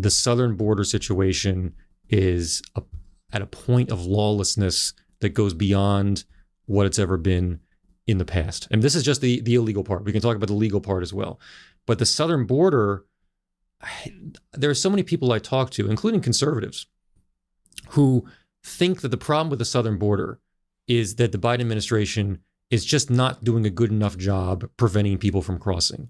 The southern border situation is at a point of lawlessness that goes beyond what it's ever been in the past. And this is just the illegal part. We can talk about the legal part as well. But the southern border, there are so many people I talk to, including conservatives, who think that the problem with the southern border is that the Biden administration is just not doing a good enough job preventing people from crossing.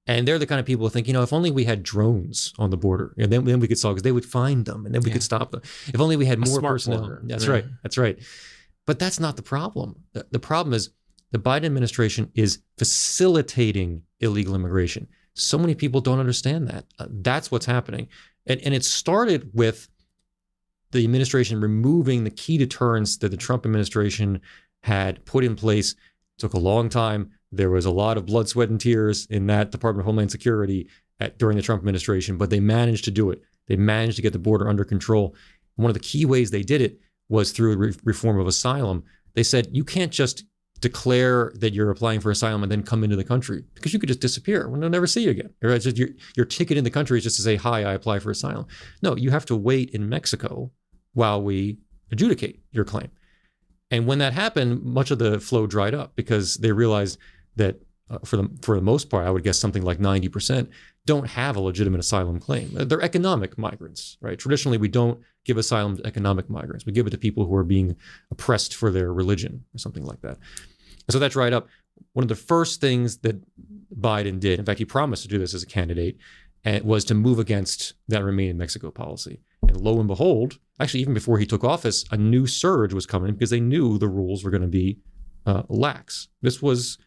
And they're the kind of people who think, if only we had drones on the border, and then we could solve, because they would find them and then we could stop them. If only we had more personnel. Border. That's right. That's right. But that's not the problem. The problem is the Biden administration is facilitating illegal immigration. So many people don't understand that. That's what's happening. And it started with the administration removing the key deterrents that the Trump administration had put in place. It took a long time. There was a lot of blood, sweat, and tears in that Department of Homeland Security during the Trump administration, but they managed to do it. They managed to get the border under control. And one of the key ways they did it was through reform of asylum. They said, you can't just declare that you're applying for asylum and then come into the country, because you could just disappear. We'll never see you again. It's just your ticket in the country is just to say, hi, I apply for asylum. No, you have to wait in Mexico while we adjudicate your claim. And when that happened, much of the flow dried up because they realized that for the most part, I would guess something like 90% don't have a legitimate asylum claim. They're economic migrants, right? Traditionally, we don't give asylum to economic migrants. We give it to people who are being oppressed for their religion or something like that. And so that dried up. One of the first things that Biden did, in fact, he promised to do this as a candidate, was to move against that Remain in Mexico policy. And lo and behold, actually, even before he took office, a new surge was coming because they knew the rules were going to be lax. This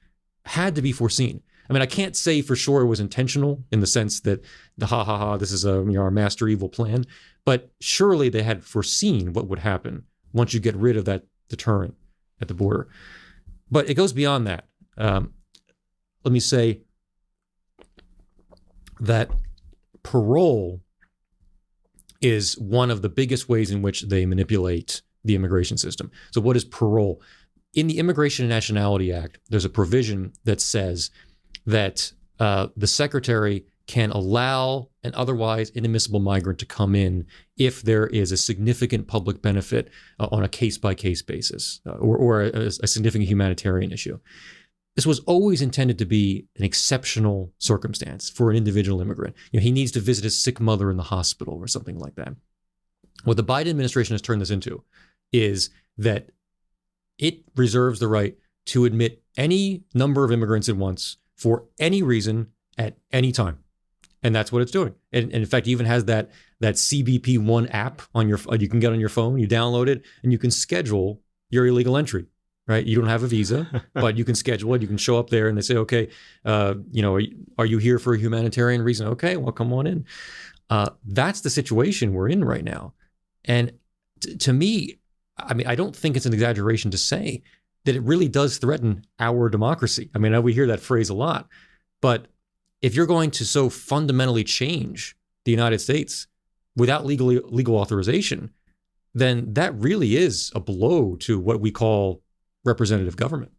had to be foreseen. I mean, I can't say for sure it was intentional in the sense that this is our master evil plan, but surely they had foreseen what would happen once you get rid of that deterrent at the border. But it goes beyond that. Let me say that parole is one of the biggest ways in which they manipulate the immigration system. So what is parole? In the Immigration and Nationality Act, there's a provision that says that the secretary can allow an otherwise inadmissible migrant to come in if there is a significant public benefit on a case-by-case basis or a significant humanitarian issue. This was always intended to be an exceptional circumstance for an individual immigrant. He needs to visit his sick mother in the hospital or something like that. What the Biden administration has turned this into is that it reserves the right to admit any number of immigrants at once for any reason at any time. And that's what it's doing. And in fact, it even has that CBP One app on you can get on your phone, you download it, and you can schedule your illegal entry, right? You don't have a visa, but you can schedule it. You can show up there and they say, okay, are you here for a humanitarian reason? Okay, well, come on in. That's the situation we're in right now. And to me, I mean, I don't think it's an exaggeration to say that it really does threaten our democracy. I mean, we hear that phrase a lot, but if you're going to so fundamentally change the United States without legal authorization, then that really is a blow to what we call representative government.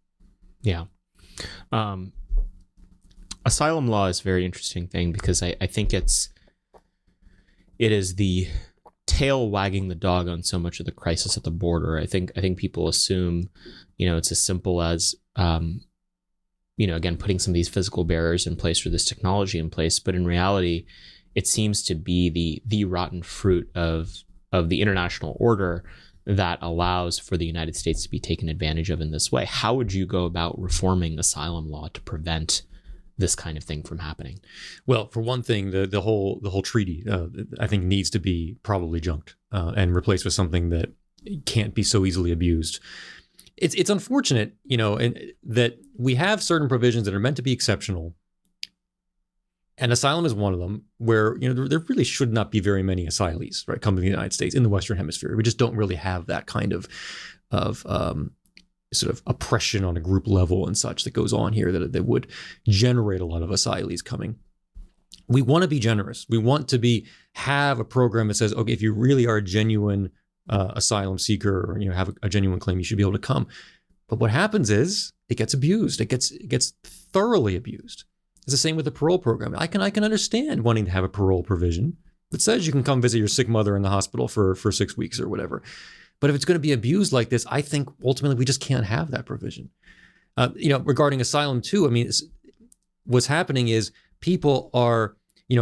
Yeah. Asylum law is a very interesting thing because I think it is the tail wagging the dog on so much of the crisis at the border. I think people assume, it's as simple as, again, putting some of these physical barriers in place or this technology in place. But in reality, it seems to be the rotten fruit of the international order that allows for the United States to be taken advantage of in this way. How would you go about reforming asylum law to prevent this kind of thing from happening? Well, for one thing, the whole treaty, I think, needs to be probably junked and replaced with something that can't be so easily abused. It's unfortunate, and that we have certain provisions that are meant to be exceptional, and asylum is one of them, where there really should not be very many asylees, right, coming to the United States in the Western Hemisphere. We just don't really have that kind of sort of oppression on a group level and such that goes on here that would generate a lot of asylees coming. We want to be generous. We want to have a program that says, okay, if you really are a genuine asylum seeker or have a genuine claim, you should be able to come. But what happens is it gets abused. It gets thoroughly abused. It's the same with the parole program. I can understand wanting to have a parole provision that says you can come visit your sick mother in the hospital for 6 weeks or whatever. But if it's going to be abused like this, I think ultimately we just can't have that provision. Regarding asylum too, I mean, what's happening is people are,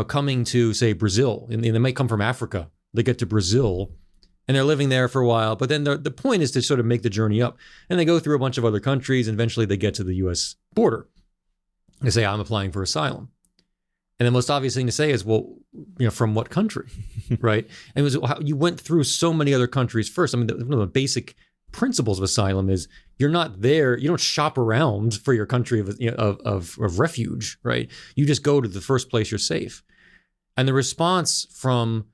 coming to, say, Brazil, and they might come from Africa. They get to Brazil and they're living there for a while. But then the point is to sort of make the journey up. And they go through a bunch of other countries, and eventually they get to the U.S. border. They say, I'm applying for asylum. And the most obvious thing to say is, well, from what country, right? And it was how you went through so many other countries first. I mean, one of the basic principles of asylum is you're not there. You don't shop around for your country of refuge, right? You just go to the first place you're safe. And the response from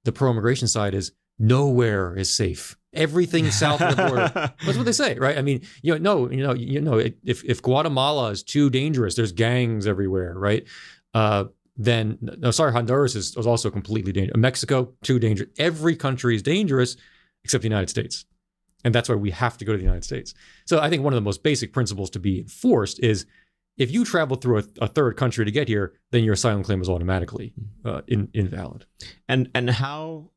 the pro-immigration side is nowhere is safe. Everything south of the border. That's what they say, right? I mean, if Guatemala is too dangerous, there's gangs everywhere, right? Honduras is also completely dangerous. Mexico, too dangerous. Every country is dangerous except the United States. And that's why we have to go to the United States. So I think one of the most basic principles to be enforced is if you travel through a third country to get here, then your asylum claim is automatically invalid. And how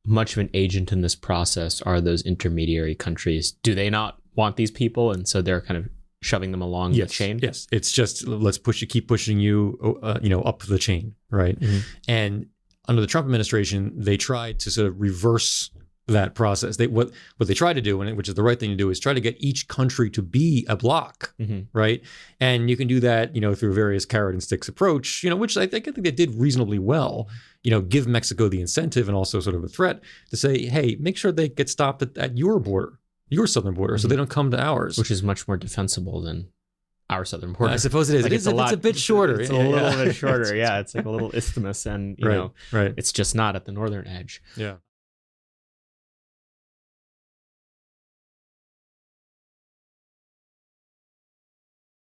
much of an agent in this process are those intermediary countries? Do they not want these people, and so they're kind of shoving them along the chain? Yes, it's just let's keep pushing you, up the chain, right? Mm-hmm. And under the Trump administration, they tried to sort of reverse that process. What they try to do, which is the right thing to do, is try to get each country to be a block, right? And you can do that, through various carrot and sticks approach, which I think they did reasonably well. Give Mexico the incentive and also sort of a threat to say, hey, make sure they get stopped at your border, your southern border, so they don't come to ours, which is much more defensible than our southern border. I suppose it is. It's a bit shorter. It's a little bit shorter. Yeah, it's like a little isthmus, and it's just not at the northern edge. Yeah.